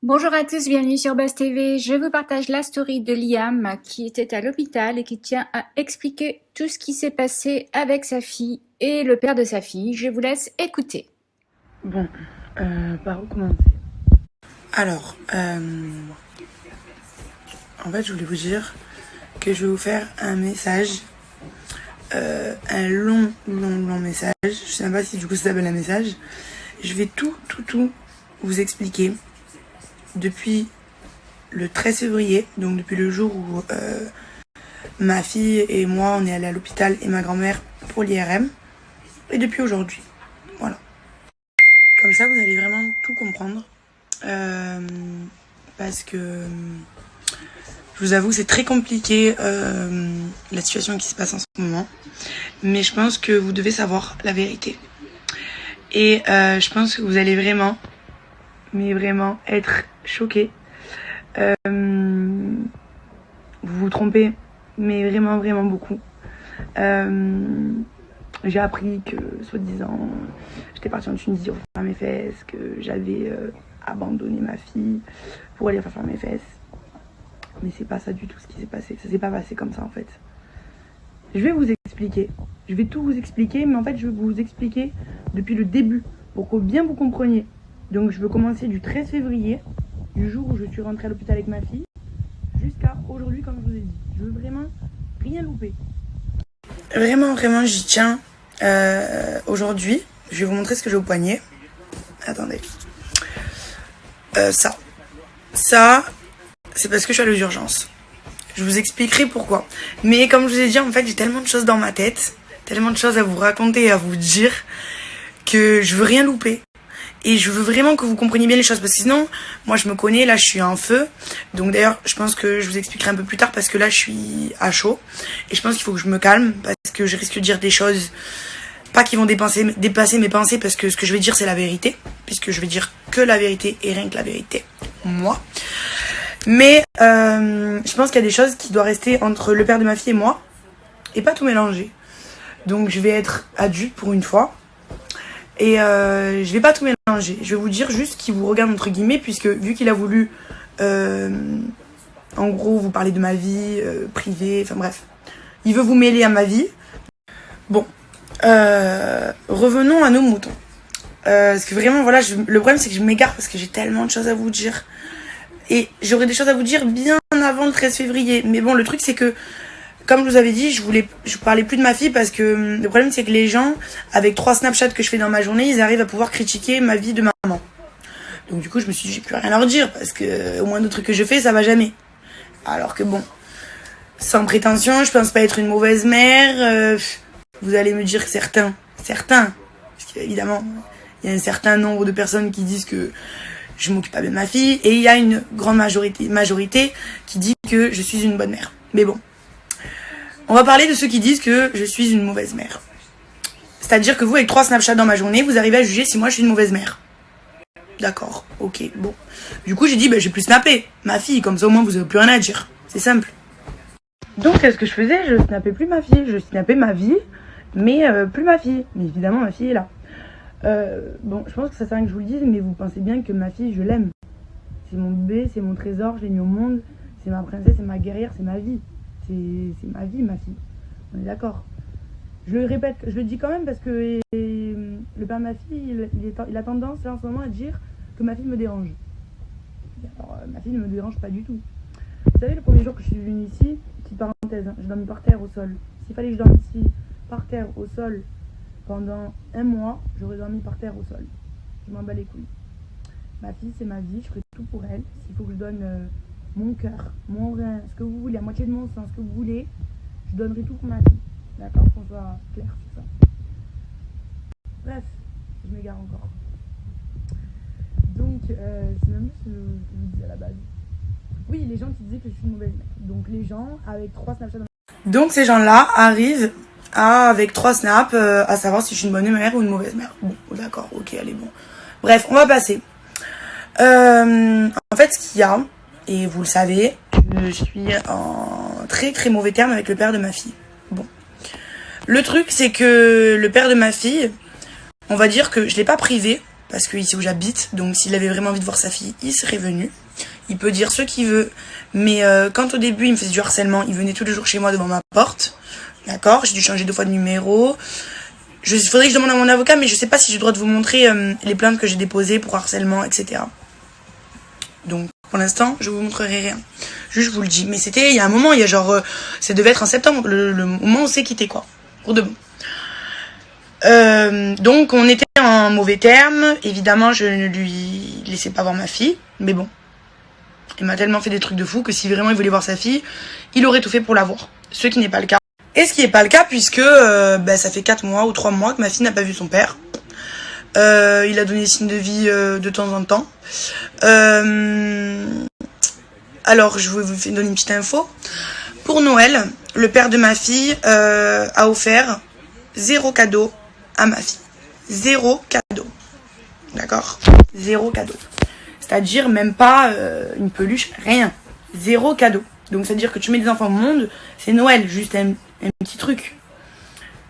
Bonjour à tous, bienvenue sur Buzz TV. Je vous partage la story de Liam qui était à l'hôpital et qui tient à expliquer tout ce qui s'est passé avec sa fille et le père de sa fille. Je vous laisse écouter. Bon, par où commencer? Alors, en fait, je voulais vous dire que je vais vous faire un message, un long message. Je sais même pas si du coup ça s'appelle un message. Je vais tout vous expliquer depuis le 13 février, donc depuis le jour où ma fille et moi on est allés à l'hôpital et ma grand-mère pour l'IRM, et depuis aujourd'hui. Voilà. Comme ça, vous allez vraiment tout comprendre. Parce que je vous avoue, c'est très compliqué la situation qui se passe en ce moment. Mais je pense que vous devez savoir la vérité. Et je pense que vous allez vraiment, mais vraiment être choqués. Vous vous trompez, mais vraiment beaucoup. J'ai appris que, soi-disant, j'étais partie en Tunisie pour faire mes fesses, que j'avais abandonné ma fille pour aller faire mes fesses. Mais c'est pas ça du tout ce qui s'est passé. Ça s'est pas passé comme ça en fait. Je vais vous expliquer. Je vais tout vous expliquer, mais en fait je vais vous expliquer depuis le début pour que bien vous compreniez. Donc je veux commencer du 13 février, du jour où je suis rentrée à l'hôpital avec ma fille, jusqu'à aujourd'hui comme je vous ai dit. Je veux vraiment rien louper. Vraiment j'y tiens. Aujourd'hui, je vais vous montrer ce que j'ai au poignet. Attendez. Ça, c'est parce que je suis allée aux urgences. Je vous expliquerai pourquoi. Mais comme je vous ai dit, en fait, j'ai tellement de choses dans ma tête, tellement de choses à vous raconter et à vous dire, que je veux rien louper. Et je veux vraiment que vous compreniez bien les choses, parce que sinon, moi je me connais, là je suis en feu. Donc d'ailleurs, je pense que je vous expliquerai un peu plus tard, parce que là je suis à chaud. Et je pense qu'il faut que je me calme, parce que je risque de dire des choses, pas qui vont dépasser mes pensées, parce que ce que je vais dire c'est la vérité. Puisque je vais dire que la vérité, et rien que la vérité. Moi. Mais je pense qu'il y a des choses qui doivent rester entre le père de ma fille et moi, et pas tout mélanger. Donc je vais être adulte pour une fois. Et je vais pas tout mélanger. Je vais vous dire juste qu'il vous regarde entre guillemets, puisque vu qu'il a voulu en gros vous parler de ma vie privée, enfin bref, il veut vous mêler à ma vie. Bon, revenons à nos moutons. Parce que vraiment voilà, le problème c'est que je m'égare parce que j'ai tellement de choses à vous dire. Et j'aurais des choses à vous dire bien avant le 13 février. Mais bon, le truc c'est que, comme je vous avais dit, je parlais plus de ma fille parce que le problème c'est que les gens, avec 3 Snapchats que je fais dans ma journée, ils arrivent à pouvoir critiquer ma vie de maman. Donc du coup, je me suis dit, j'ai plus rien à leur dire parce que au moins de trucs que je fais, ça va jamais. Alors que bon, sans prétention, je pense pas être une mauvaise mère. Vous allez me dire que certains, parce qu'évidemment, il y a un certain nombre de personnes qui disent que je m'occupe pas bien de ma fille, et il y a une grande majorité qui dit que je suis une bonne mère. Mais bon. On va parler de ceux qui disent que je suis une mauvaise mère. C'est-à-dire que vous, avec 3 Snapchats dans ma journée, vous arrivez à juger si moi je suis une mauvaise mère. D'accord, ok, bon. Du coup, j'ai dit, je vais plus snapper ma fille, comme ça au moins vous n'avez plus rien à dire. C'est simple. Donc, qu'est-ce que je faisais? Je snappais plus ma fille. Je snappais ma vie, mais plus ma fille. Mais évidemment, ma fille est là. Bon, je pense que ça sert à rien que je vous le dise, mais vous pensez bien que ma fille, je l'aime. C'est mon bébé, c'est mon trésor, je l'ai mis au monde. C'est ma princesse, c'est ma guerrière, c'est ma vie. C'est ma vie, ma fille. On est d'accord. Je le répète, je le dis quand même parce que le père de ma fille, il a tendance là, en ce moment à dire que ma fille me dérange. Alors, ma fille ne me dérange pas du tout. Vous savez, le premier jour que je suis venue ici, petite parenthèse, je dormis par terre au sol. S'il fallait que je dorme ici, par terre au sol, pendant 1 mois, j'aurais dormi par terre au sol. Je m'en bats les couilles. Ma fille, c'est ma vie, je ferai tout pour elle. S'il faut que je donne mon cœur, mon rein, ce que vous voulez, la moitié de mon sang, ce que vous voulez, je donnerai tout pour ma fille. D'accord? Qu'on soit clair sur ça. Bref, je m'égare encore. Donc, c'est même ce que je vous disais à la base. Oui, les gens qui disaient que je suis une mauvaise mère. Donc, les gens avec 3 Snapchats. Donc, ces gens-là arrivent avec 3 snaps à savoir si je suis une bonne mère ou une mauvaise mère. Bon, d'accord, ok, allez, bon. Bref, on va passer. En fait, ce qu'il y a, et vous le savez, je suis en très mauvais terme avec le père de ma fille. Bon. Le truc, c'est que le père de ma fille, on va dire que je l'ai pas privé, parce que ici où j'habite, donc s'il avait vraiment envie de voir sa fille, il serait venu. Il peut dire ce qu'il veut, mais quand au début il me faisait du harcèlement, il venait tous les jours chez moi devant ma porte, d'accord, j'ai dû changer 2 fois de numéro. Faudrait que je demande à mon avocat, mais je sais pas si j'ai le droit de vous montrer les plaintes que j'ai déposées pour harcèlement, etc. Donc pour l'instant, je vous montrerai rien. Juste, je vous le dis. Mais c'était il y a un moment, il y a genre, ça devait être en septembre, le moment où on s'est quitté, quoi, pour de bon. Donc on était en mauvais termes. Évidemment, je ne lui laissais pas voir ma fille, mais bon, il m'a tellement fait des trucs de fou que si vraiment il voulait voir sa fille, il aurait tout fait pour la voir. Ce qui n'est pas le cas. Et ce qui n'est pas le cas puisque ça fait 4 mois ou 3 mois que ma fille n'a pas vu son père. Il a donné des signes de vie de temps en temps. Alors, je vais vous donner une petite info. Pour Noël, le père de ma fille a offert 0 cadeau à ma fille. 0 cadeau. D'accord ? 0 cadeau. C'est-à-dire même pas une peluche, rien. 0 cadeau. Donc, c'est-à-dire que tu mets des enfants au monde, c'est Noël, juste un petit truc.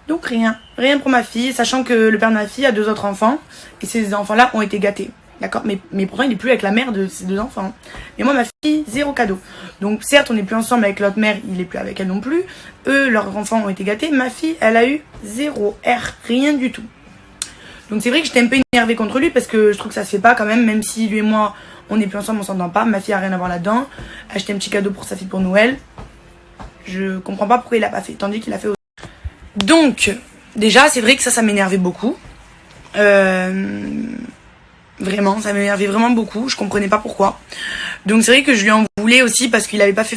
Donc rien pour ma fille, sachant que le père de ma fille a 2 autres enfants, et ces enfants-là ont été gâtés. D'accord, mais pourtant il n'est plus avec la mère de ces 2 enfants. Mais moi, ma fille, 0 cadeau. Donc certes, on n'est plus ensemble avec l'autre mère, il n'est plus avec elle non plus. Eux, leurs enfants ont été gâtés. Ma fille, elle a eu 0 rien du tout. Donc c'est vrai que j'étais un peu énervée contre lui, parce que je trouve que ça se fait pas quand même si lui et moi, on n'est plus ensemble, on s'entend pas. Ma fille a rien à voir là-dedans. Acheter un petit cadeau pour sa fille pour Noël. Je comprends pas pourquoi il l'a pas fait, tandis qu'il a fait. Donc, déjà, c'est vrai que ça m'énervait beaucoup. Vraiment, ça m'énervait vraiment beaucoup. Je comprenais pas pourquoi. Donc, c'est vrai que je lui en voulais aussi parce qu'il avait pas fait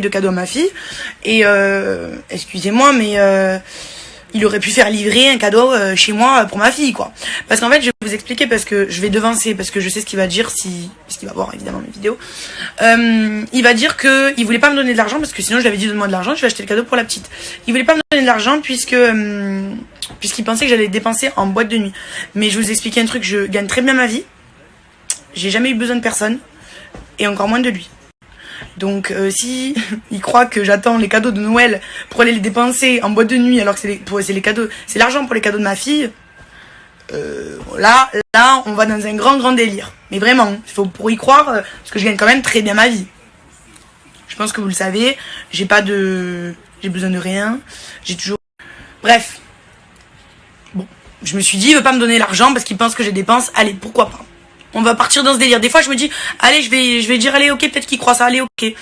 de cadeau à ma fille. Et, excusez-moi, mais il aurait pu faire livrer un cadeau chez moi pour ma fille, quoi. Parce qu'en fait, je vais vous expliquer, parce que je vais devancer, parce que je sais ce qu'il va dire parce qu'il va voir évidemment mes vidéos. Il va dire que il voulait pas me donner de l'argent, parce que sinon je lui avais dit donne-moi de l'argent, je vais acheter le cadeau pour la petite. Il voulait pas me donner de l'argent puisqu'il pensait que j'allais dépenser en boîte de nuit. Mais je vais vous expliquer un truc, je gagne très bien ma vie. J'ai jamais eu besoin de personne, et encore moins de lui. Donc si il croit que j'attends les cadeaux de Noël pour aller les dépenser en boîte de nuit, alors que c'est les cadeaux, c'est l'argent pour les cadeaux de ma fille, là on va dans un grand délire. Mais vraiment, il faut pour y croire, parce que je gagne quand même très bien ma vie. Je pense que vous le savez, j'ai besoin de rien, j'ai toujours. Bref. Bon, je me suis dit, il veut pas me donner l'argent parce qu'il pense que je dépense. Allez, pourquoi pas. On va partir dans ce délire. Des fois, je me dis, allez, je vais dire, allez, ok, peut-être qu'il croit ça, allez, ok.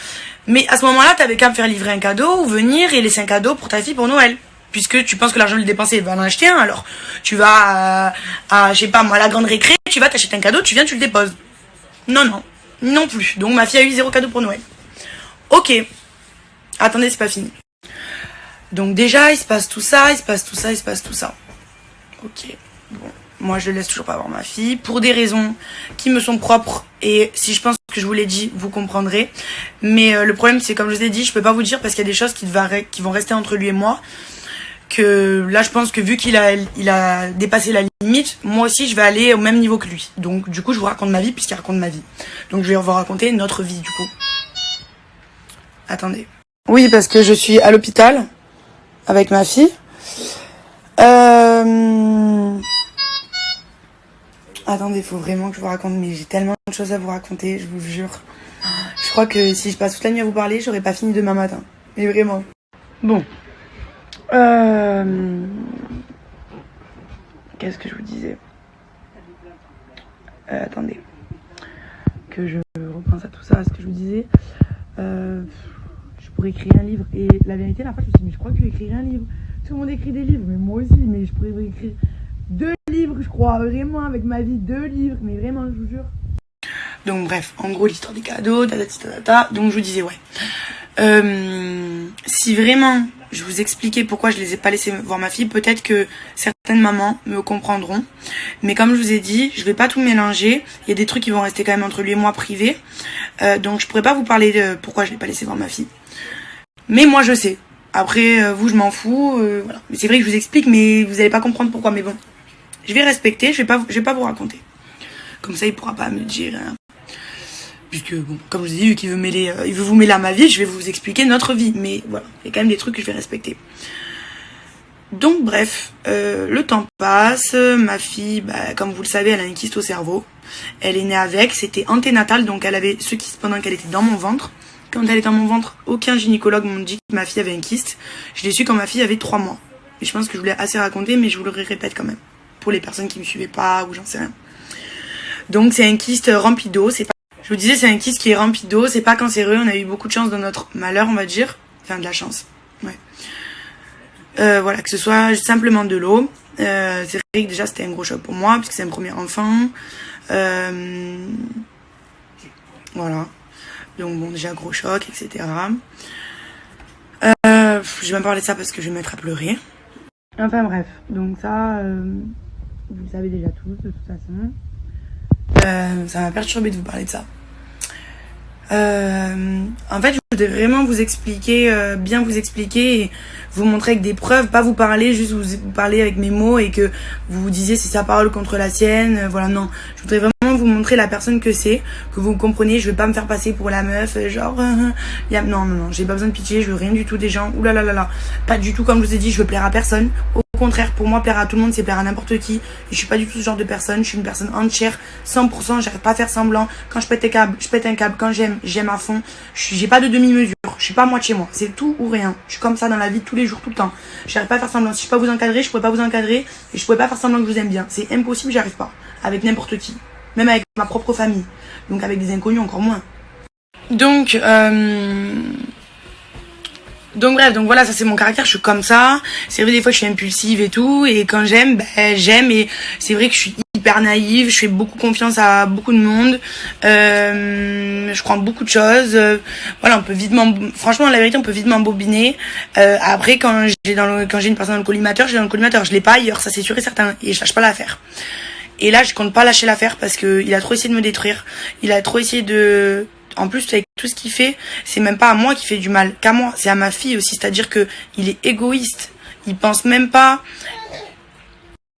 Mais à ce moment-là, t'avais qu'à me faire livrer un cadeau ou venir et laisser un cadeau pour ta fille pour Noël. Puisque tu penses que l'argent de le dépenser, va en acheter un, alors. Tu vas à, je sais pas moi, à la grande récré, tu vas t'acheter un cadeau, tu viens, tu le déposes. Non plus. Donc ma fille a eu 0 cadeau pour Noël. Ok. Attendez, c'est pas fini. Donc déjà, il se passe tout ça. Ok. Bon. Moi, je laisse toujours pas voir ma fille pour des raisons qui me sont propres. Et si je pense que je vous l'ai dit, vous comprendrez. Mais le problème, c'est comme je vous ai dit, je peux pas vous dire parce qu'il y a des choses qui vont rester entre lui et moi. Que là, je pense que vu qu'il a dépassé la limite, moi aussi, je vais aller au même niveau que lui. Donc, du coup, je vous raconte ma vie puisqu'il raconte ma vie. Donc, je vais vous raconter notre vie, du coup. Attendez. Oui, parce que je suis à l'hôpital avec ma fille. Attendez, il faut vraiment que je vous raconte, mais j'ai tellement de choses à vous raconter, je vous jure. Je crois que si je passe toute la nuit à vous parler, j'aurais pas fini demain matin. Mais vraiment. Bon. Qu'est-ce que je vous disais ? Attendez. Que je repense à tout ça, à ce que je vous disais. Je pourrais écrire un livre. Et la vérité, la fois, je me suis dit, mais je crois que je vais écrire un livre. Tout le monde écrit des livres, mais moi aussi, mais je pourrais écrire 2 livres, je crois, vraiment, avec ma vie, 2 livres, mais vraiment, je vous jure. Donc bref, en gros, l'histoire des cadeaux, donc je vous disais, ouais. Si vraiment je vous expliquais pourquoi je les ai pas laissés voir ma fille, peut-être que certaines mamans me comprendront. Mais comme je vous ai dit, je vais pas tout mélanger. Il y a des trucs qui vont rester quand même entre lui et moi privés. Donc je pourrais pas vous parler de pourquoi je l'ai pas laissé voir ma fille. Mais moi je sais. Après, vous, je m'en fous. Voilà. Mais c'est vrai que je vous explique, mais vous allez pas comprendre pourquoi. Mais bon, je vais respecter, je vais pas vous raconter. Comme ça, il pourra pas me dire. Hein. Puisque, bon, comme je vous ai dit, il veut vous mêler à ma vie, je vais vous expliquer notre vie. Mais voilà, il y a quand même des trucs que je vais respecter. Donc bref, le temps passe, ma fille, bah, comme vous le savez, elle a un kyste au cerveau. Elle est née avec, c'était anténatal, donc elle avait ce kyste pendant qu'elle était dans mon ventre. Quand elle était dans mon ventre, aucun gynécologue m'a dit que ma fille avait un kyste. Je l'ai su quand ma fille avait 3 mois. Et je pense que je vous l'ai assez raconté, mais je vous le répète quand même. Pour les personnes qui me suivaient pas, ou j'en sais rien. Donc c'est un kyste rempli d'eau, c'est pas... Je vous disais, c'est un kyste qui est rempli d'eau, c'est pas cancéreux, on a eu beaucoup de chance dans notre malheur, on va dire. Enfin, de la chance, ouais. Voilà, que ce soit simplement de l'eau. C'est vrai que déjà c'était un gros choc pour moi, puisque c'est un premier enfant. Voilà. Donc bon, déjà gros choc, etc. Je vais même parler de ça parce que je vais me mettre à pleurer. Enfin bref, donc ça, vous le savez déjà tous, de toute façon. Ça m'a perturbé de vous parler de ça. En fait, je voudrais vraiment vous expliquer, bien vous expliquer et vous montrer avec des preuves, pas vous parler, juste vous parler avec mes mots et que vous vous disiez c'est sa parole contre la sienne, voilà, non. Je voudrais vraiment vous montrer la personne que c'est, que vous compreniez, je vais pas me faire passer pour la meuf, genre, non, j'ai pas besoin de pitié, je veux rien du tout des gens, oulalalala, pas du tout comme je vous ai dit, je veux plaire à personne. Au contraire, pour moi, plaire à tout le monde, c'est plaire à n'importe qui. Et je suis pas du tout ce genre de personne. Je suis une personne entière, 100%. J'arrive pas à faire semblant. Quand je pète un câble, je pète un câble. Quand j'aime à fond. J'ai pas de demi-mesure. Je suis pas moitié moi. C'est tout ou rien. Je suis comme ça dans la vie tous les jours, tout le temps. J'arrive pas à faire semblant. Si je peux pas vous encadrer, je pourrais pas vous encadrer. Et je pourrais pas faire semblant que je vous aime bien. C'est impossible, j'arrive pas. Avec n'importe qui. Même avec ma propre famille. Donc avec des inconnus encore moins. Donc bref, donc voilà, ça c'est mon caractère, je suis comme ça. C'est vrai des fois je suis impulsive et tout, et quand j'aime, ben j'aime, et c'est vrai que je suis hyper naïve, je fais beaucoup confiance à beaucoup de monde, je prends beaucoup de choses, voilà, on peut vite franchement la vérité on peut vite m'embobiner. Après quand j'ai une personne dans le collimateur, j'ai dans le collimateur, je l'ai pas ailleurs, ça c'est sûr et certain, et je lâche pas l'affaire. Et là je compte pas lâcher l'affaire parce que il a trop essayé de me détruire, il a trop essayé de... En plus, avec tout ce qu'il fait, c'est même pas à moi qui fait du mal, qu'à moi, c'est à ma fille aussi. C'est-à-dire que il est égoïste. Il pense même pas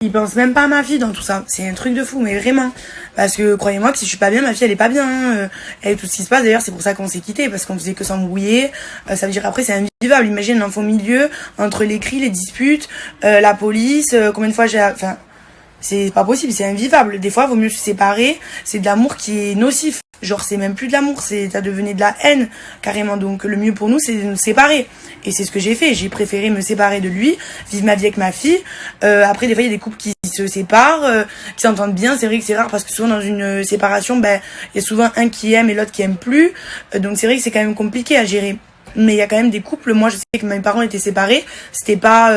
à ma fille dans tout ça. C'est un truc de fou, mais vraiment. Parce que croyez-moi que si je suis pas bien, ma fille elle est pas bien. Et tout ce qui se passe, d'ailleurs, c'est pour ça qu'on s'est quittés, parce qu'on faisait que s'embrouiller. Ça veut dire après c'est invivable. Imagine un enfant au milieu entre les cris, les disputes, la police. Combien de fois c'est pas possible, c'est invivable. Des fois, vaut mieux se séparer. C'est de l'amour qui est nocif. Genre, c'est même plus de l'amour, ça devenait de la haine, carrément. Donc, le mieux pour nous, c'est de nous séparer. Et c'est ce que j'ai fait. J'ai préféré me séparer de lui, vivre ma vie avec ma fille. Après, des fois, il y a des couples qui se séparent, qui s'entendent bien. C'est vrai que c'est rare parce que souvent, dans une séparation, ben, il y a souvent un qui aime et l'autre qui aime plus. Donc, c'est vrai que c'est quand même compliqué à gérer. Mais il y a quand même des couples, moi je sais que mes parents étaient séparés, c'était pas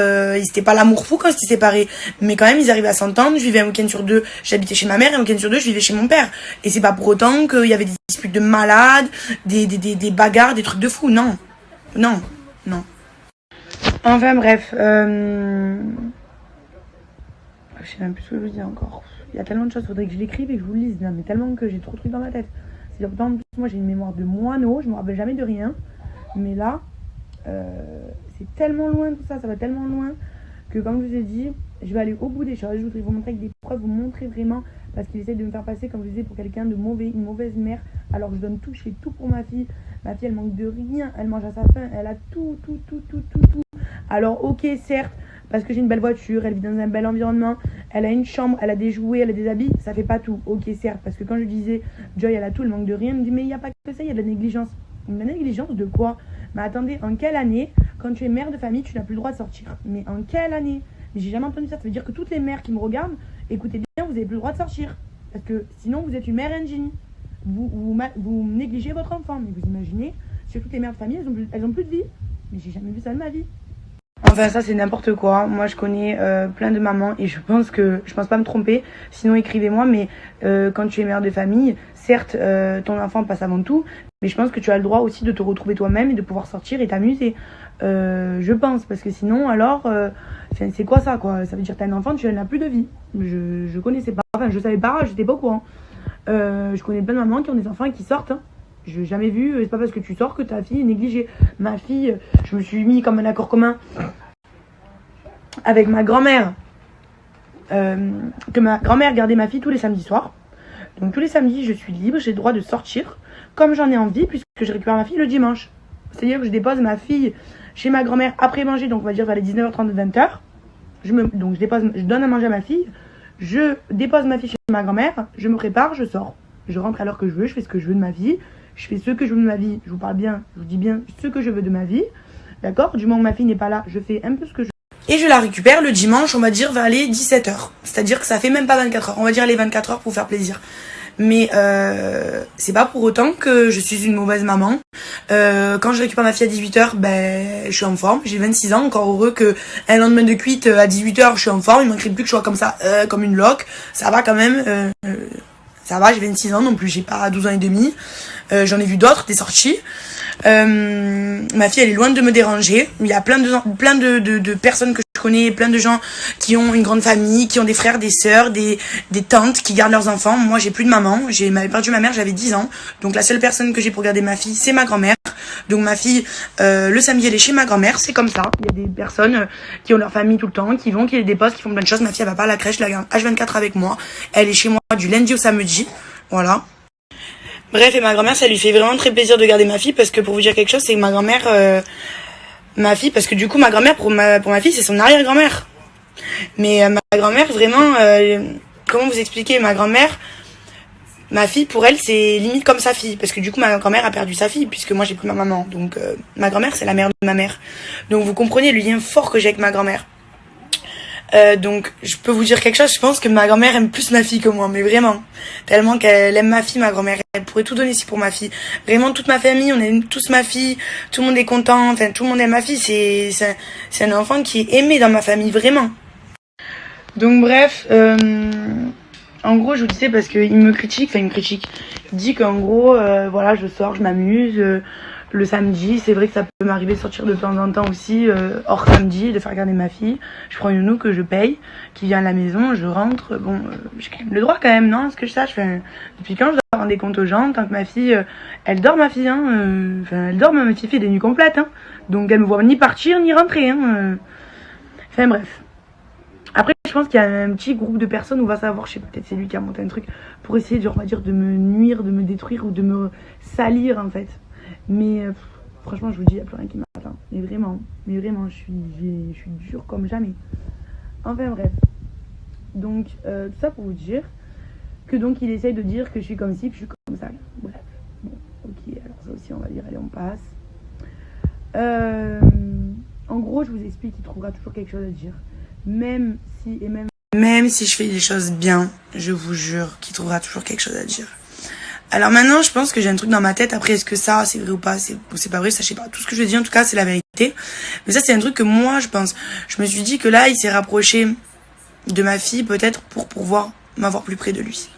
l'amour fou quand ils étaient séparés, mais quand même ils arrivaient à s'entendre. Je vivais un week-end sur deux, j'habitais chez ma mère, et un week-end sur deux je vivais chez mon père, et c'est pas pour autant qu'il y avait des disputes de malades, des bagarres, des trucs de fou. Non, enfin bref, je sais même plus ce que je veux dire encore. Il y a tellement de choses, faudrait que je l'écrive et que je vous le lise, non, mais tellement que j'ai trop de trucs dans ma tête. C'est pourtant en plus moi j'ai une mémoire de moineau, je me rappelle jamais de rien. Mais là, c'est tellement loin tout ça, ça va tellement loin que comme je vous ai dit, je vais aller au bout des choses. Je voudrais vous montrer avec des preuves, vous montrer vraiment, parce qu'il essaie de me faire passer, comme je vous disais, pour quelqu'un de mauvais, une mauvaise mère, alors que je donne tout, je fais tout pour ma fille. Ma fille, elle manque de rien, elle mange à sa faim, elle a tout. Alors ok, certes, parce que j'ai une belle voiture, elle vit dans un bel environnement, elle a une chambre, elle a des jouets, elle a des habits, ça fait pas tout. Ok, certes, parce que quand je disais, Joy, elle a tout, elle manque de rien, elle me dit, mais il n'y a pas que ça, il y a de la négligence. La négligence de quoi? Mais attendez, en quelle année, quand tu es mère de famille, tu n'as plus le droit de sortir? Mais en quelle année? Mais j'ai jamais entendu ça. Ça veut dire que toutes les mères qui me regardent, écoutez bien, vous n'avez plus le droit de sortir. Parce que sinon, vous êtes une mère indigne. Vous négligez votre enfant. Mais vous imaginez, sur toutes les mères de famille, elles ont plus de vie. Mais j'ai jamais vu ça de ma vie. Enfin, ça, c'est n'importe quoi. Moi, je connais plein de mamans et je pense pas me tromper. Sinon, écrivez-moi. Mais quand tu es mère de famille, certes, ton enfant passe avant tout. Mais je pense que tu as le droit aussi de te retrouver toi-même et de pouvoir sortir et t'amuser. Je pense. Parce que sinon, alors, c'est quoi ça, quoi? Ça veut dire que t'as un enfant, tu n'as plus de vie. Je connaissais pas. Enfin, je savais pas, j'étais pas au courant. Je connais plein de mamans qui ont des enfants et qui sortent. Hein. Je n'ai jamais vu, c'est pas parce que tu sors que ta fille est négligée. Ma fille, je me suis mis comme un accord commun avec ma grand-mère. Que ma grand-mère gardait ma fille tous les samedis soirs. Donc tous les samedis, je suis libre, j'ai le droit de sortir comme j'en ai envie, puisque je récupère ma fille le dimanche. C'est-à-dire que je dépose ma fille chez ma grand-mère après manger, donc on va dire vers les 19h30, 20h. Donc je donne à manger à ma fille, je dépose ma fille chez ma grand-mère, je me prépare, je sors. Je rentre à l'heure que je veux, je fais ce que je veux de ma vie. Je fais ce que je veux de ma vie, je vous parle bien, je vous dis bien ce que je veux de ma vie. D'accord? Du moment où ma fille n'est pas là, je fais un peu ce que je veux. Et je la récupère le dimanche, on va dire, vers les 17h. C'est-à-dire que ça fait même pas 24 heures. On va dire les 24 heures pour faire plaisir. Mais c'est pas pour autant que je suis une mauvaise maman. Quand je récupère ma fille à 18h, ben je suis en forme. J'ai 26 ans, encore heureux que un lendemain de cuite à 18h, je suis en forme. Il manquerait plus que je sois comme ça, comme une loque. Ça va quand même. Ça va, j'ai 26 ans non plus, j'ai pas 12 ans et demi. J'en ai vu d'autres, des sorties. Ma fille, elle est loin de me déranger. Il y a plein de personnes que je connais, plein de gens qui ont une grande famille, qui ont des frères, des sœurs, des tantes qui gardent leurs enfants. Moi, j'ai plus de maman. J'avais perdu ma mère, j'avais 10 ans. Donc la seule personne que j'ai pour garder ma fille, c'est ma grand-mère. Donc ma fille, le samedi, elle est chez ma grand-mère. C'est comme ça. Il y a des personnes qui ont leur famille tout le temps, qui vont, qui les déposent, qui font plein de choses. Ma fille, elle va pas à la crèche, la garde H24 avec moi. Elle est chez moi du lundi au samedi. Voilà. Bref, et ma grand-mère, ça lui fait vraiment très plaisir de garder ma fille, parce que pour vous dire quelque chose, c'est que ma grand-mère, ma fille, parce que du coup, ma grand-mère, pour ma fille, c'est son arrière-grand-mère. Mais ma grand-mère, vraiment, comment vous expliquer, ma grand-mère, ma fille, pour elle, c'est limite comme sa fille, parce que du coup, ma grand-mère a perdu sa fille, puisque moi, j'ai plus ma maman. Donc, ma grand-mère, c'est la mère de ma mère. Donc, vous comprenez le lien fort que j'ai avec ma grand-mère. Donc je peux vous dire quelque chose, je pense que ma grand-mère aime plus ma fille que moi, mais vraiment, tellement qu'elle aime ma fille, ma grand-mère, elle pourrait tout donner ici pour ma fille. Vraiment, toute ma famille, on aime tous ma fille, tout le monde est content, enfin tout le monde aime ma fille, c'est un enfant qui est aimé dans ma famille, vraiment. Donc bref, en gros je vous disais parce qu'il me critique, il dit qu'en gros, voilà, je sors, je m'amuse, le samedi, c'est vrai que ça peut m'arriver de sortir de temps en temps aussi, hors samedi, de faire garder ma fille. Je prends une nounou que je paye, qui vient à la maison, je rentre. Bon, j'ai quand même le droit quand même, non? Ce que je sache. Depuis quand je dois rendre des comptes aux gens, tant que ma fille, elle dort ma fille, hein. Elle dort, ma fille fait des nuits complètes, hein. Donc elle me voit ni partir ni rentrer, hein. Enfin bref. Après, je pense qu'il y a un petit groupe de personnes où on va savoir, je sais peut-être c'est lui qui a monté un truc, pour essayer, on va dire, de me nuire, de me détruire ou de me salir en fait. Mais franchement, je vous dis, il n'y a plus rien qui m'atteint. Mais vraiment, je suis dure comme jamais. Enfin bref. Donc, tout ça pour vous dire que donc il essaye de dire que je suis comme ci, que je suis comme ça. Bref. Bon, ok, alors ça aussi, on va dire, allez, on passe. En gros, je vous explique qu'il trouvera toujours quelque chose à dire. Même si je fais des choses bien, je vous jure qu'il trouvera toujours quelque chose à dire. Alors maintenant, je pense que j'ai un truc dans ma tête. Après, est-ce que ça, c'est vrai ou pas, c'est pas vrai, ça, je sais pas. Tout ce que je dis, en tout cas, c'est la vérité. Mais ça, c'est un truc que moi, je pense. Je me suis dit que là, il s'est rapproché de ma fille, peut-être pour pouvoir m'avoir plus près de lui.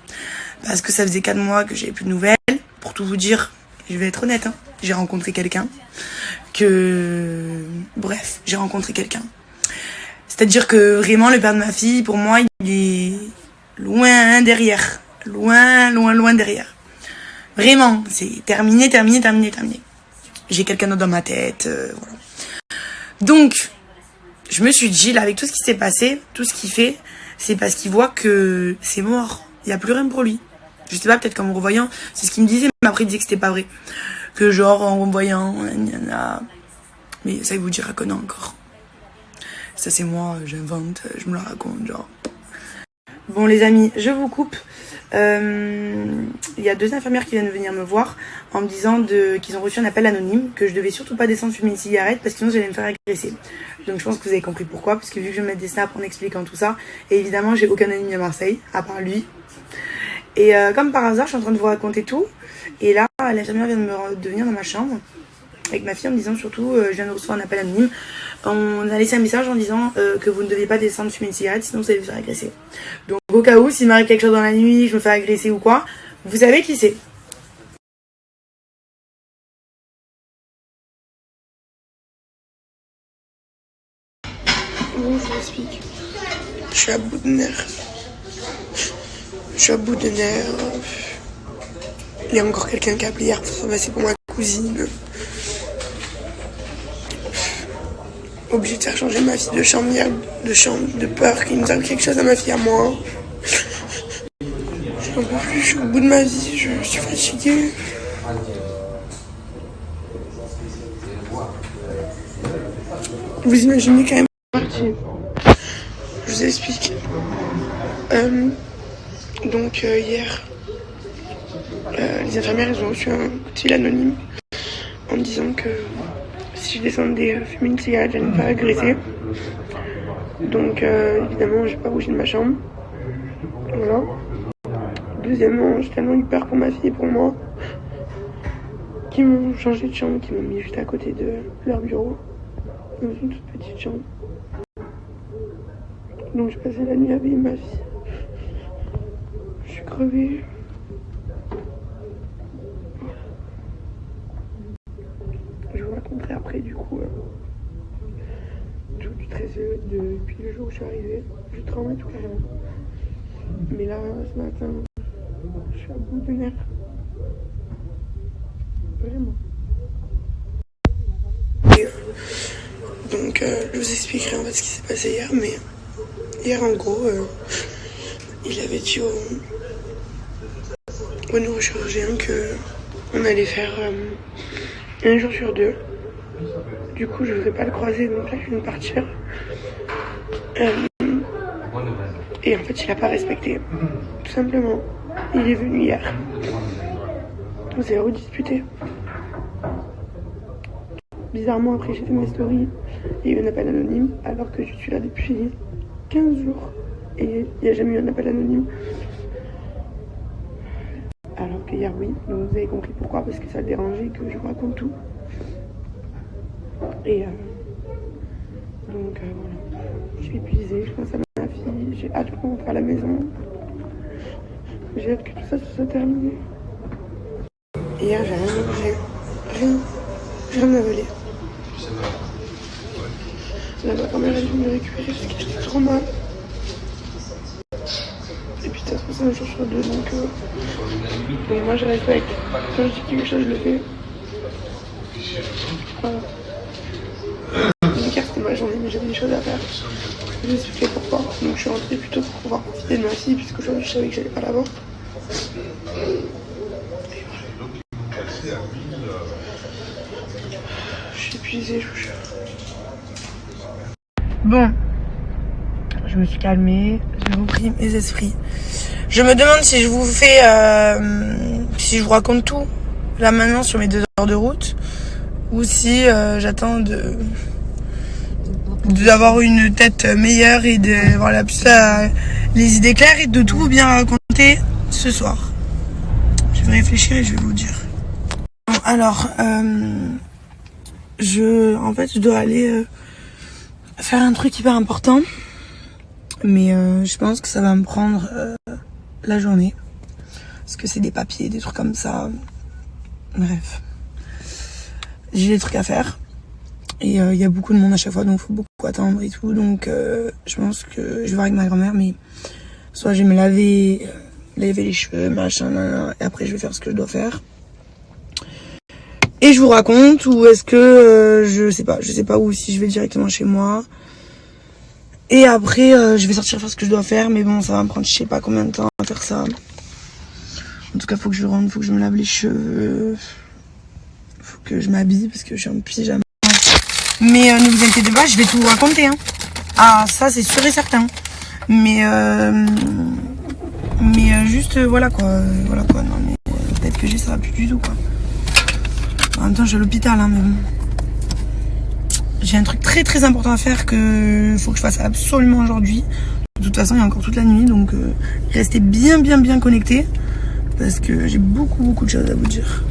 Parce que ça faisait 4 mois que j'avais plus de nouvelles. Pour tout vous dire, je vais être honnête, hein. J'ai rencontré quelqu'un. Bref, j'ai rencontré quelqu'un. C'est-à-dire que vraiment, le père de ma fille, pour moi, il est loin derrière. Loin derrière. Vraiment, c'est terminé. J'ai quelqu'un d'autre dans ma tête, voilà. Donc, je me suis dit, là, avec tout ce qui s'est passé, tout ce qu'il fait, c'est parce qu'il voit que c'est mort. Il n'y a plus rien pour lui. Je sais pas, peut-être qu'en me revoyant, c'est ce qu'il me disait, mais après il disait que c'était pas vrai. Que genre, en me voyant, mais ça, il vous dira que non encore. Ça, c'est moi, j'invente, je me la raconte, genre. Bon, les amis, je vous coupe. Il y a 2 infirmières qui viennent venir me voir en me disant qu'ils ont reçu un appel anonyme, que je devais surtout pas descendre fumer une cigarette parce que sinon j'allais me faire agresser. Donc je pense que vous avez compris pourquoi, parce que vu que je vais mettre des snaps en expliquant tout ça, et évidemment j'ai aucun ami à Marseille, à part lui. Et comme par hasard, je suis en train de vous raconter tout, et là l'infirmière vient de venir dans ma chambre avec ma fille en me disant surtout, je viens de recevoir un appel anonyme. On a laissé un message en disant que vous ne deviez pas descendre fumer une cigarette, sinon vous allez vous faire agresser. Donc au cas où, s'il m'arrive quelque chose dans la nuit, je me fais agresser ou quoi, vous savez qui c'est. Bon, je vous explique. Je suis à bout de nerfs. Il y a encore quelqu'un qui a appelé hier pour se passer pour ma cousine. Obligé de faire changer ma fille de chambre hier, de peur qu'il nous arrive quelque chose à ma fille, à moi. Je n'en peux plus, je suis au bout de ma vie, je suis fatiguée. Vous imaginez quand même parti. vous explique. Donc hier, les infirmières ils ont reçu un coup de fil anonyme en me disant que si je descendais fumer une cigarette, j'allais me faire agresser. Donc évidemment, j'ai pas bougé de ma chambre. Voilà. Deuxièmement, j'ai tellement eu peur pour ma fille et pour moi qu'ils m'ont changé de chambre, qu'ils m'ont mis juste à côté de leur bureau, dans une toute petite chambre. Donc j'ai passé la nuit avec ma fille. Je suis crevée. Je vous raconterai après du coup tout du 13 depuis le jour où je suis arrivée. Je tremblais tout carrément. Mais là, ce matin, je suis à bout de nerfs. Vraiment. Donc je vous expliquerai en fait ce qui s'est passé hier, mais hier en gros, il avait dit au neurochirurgien qu'on allait faire un jour sur deux. Du coup, je ne voudrais pas le croiser, donc là, je viens de partir. Et en fait, il n'a pas respecté. Tout simplement. Il est venu hier. On s'est redisputé. Bizarrement, après, j'ai fait mes stories. Il y a eu un appel anonyme, alors que je suis là depuis 15 jours. Et il n'y a jamais eu un appel anonyme. Alors qu'hier, oui. Donc, vous avez compris pourquoi. Parce que ça le dérangeait que je vous raconte tout. Et donc voilà, je suis épuisée, je pense à ma fille, j'ai hâte qu'on rentre à la maison, j'ai hâte que tout ça se soit terminé. Hier j'ai rien mangé, rien avalé. Là ma grand-mère est venue me récupérer parce que j'étais trop mal. Et puis ça se passe un jour sur deux, donc moi je respecte. Quand je dis quelque chose je le fais. Voilà. Hier c'était ma journée mais j'avais des choses à faire. Je vais expliquer pourquoi. Donc je suis rentrée plutôt pour pouvoir profiter de ma fille puisque aujourd'hui je savais que j'allais pas la voir. Je suis épuisée, je vous jure. Bon, je me suis calmée, j'ai repris mes esprits. Je me demande si je vous fais, si je vous raconte tout là maintenant sur mes 2 heures de route ou si j'attends d'avoir une tête meilleure et de voilà plus les idées claires et de tout bien raconter ce soir. Je vais réfléchir et je vais vous dire. Bon, alors je dois aller faire un truc hyper important, mais je pense que ça va me prendre la journée parce que c'est des papiers, des trucs comme ça. Bref, j'ai des trucs à faire. Et il y a beaucoup de monde à chaque fois, donc il faut beaucoup attendre et tout. Donc je pense que je vais voir avec ma grand-mère, mais soit je vais me laver les cheveux, machin, et après je vais faire ce que je dois faire. Et je vous raconte, ou est-ce que je sais pas où, si je vais directement chez moi. Et après je vais sortir faire ce que je dois faire, mais bon, ça va me prendre je sais pas combien de temps à faire ça. En tout cas, faut que je rentre, faut que je me lave les cheveux, faut que je m'habille parce que je suis en pyjama. Mais ne vous inquiétez pas, je vais tout vous raconter. Hein. Ah, ça c'est sûr et certain. Mais juste voilà quoi. Non mais peut-être que ça va plus du tout quoi. En même temps, je suis à l'hôpital, hein, mais bon. J'ai un truc très très important à faire que faut que je fasse absolument aujourd'hui. De toute façon, il y a encore toute la nuit, donc restez bien connectés parce que j'ai beaucoup de choses à vous dire.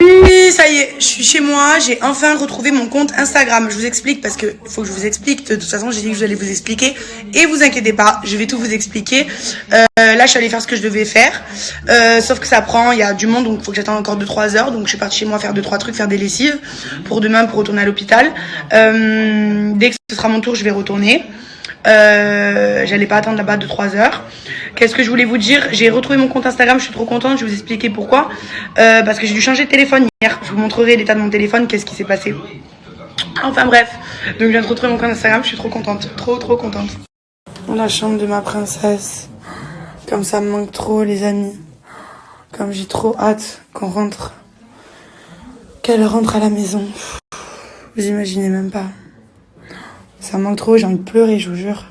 Oui, ça y est, je suis chez moi, j'ai enfin retrouvé mon compte Instagram. Je vous explique parce que faut que je vous explique. De toute façon, j'ai dit que j'allais vous expliquer. Et vous inquiétez pas, je vais tout vous expliquer. Là, je suis allée faire ce que je devais faire. Sauf que ça prend, il y a du monde, donc il faut que j'attende encore 2-3 heures. Donc je suis partie chez moi faire 2-3 trucs, faire des lessives pour demain pour retourner à l'hôpital. Dès que ce sera mon tour, je vais retourner. J'allais pas attendre là-bas 2-3 heures. Qu'est-ce que je voulais vous dire? J'ai retrouvé mon compte Instagram, je suis trop contente, je vais vous expliquer pourquoi. Parce que j'ai dû changer de téléphone hier. Je vous montrerai l'état de mon téléphone, qu'est-ce qui s'est passé. Enfin bref, donc je viens de retrouver mon compte Instagram, je suis trop contente, trop contente. Dans la chambre de ma princesse. Comme ça me manque trop les amis. Comme j'ai trop hâte qu'on rentre. Qu'elle rentre à la maison. Vous imaginez même pas. Ça me manque trop, j'ai envie de pleurer, je vous jure.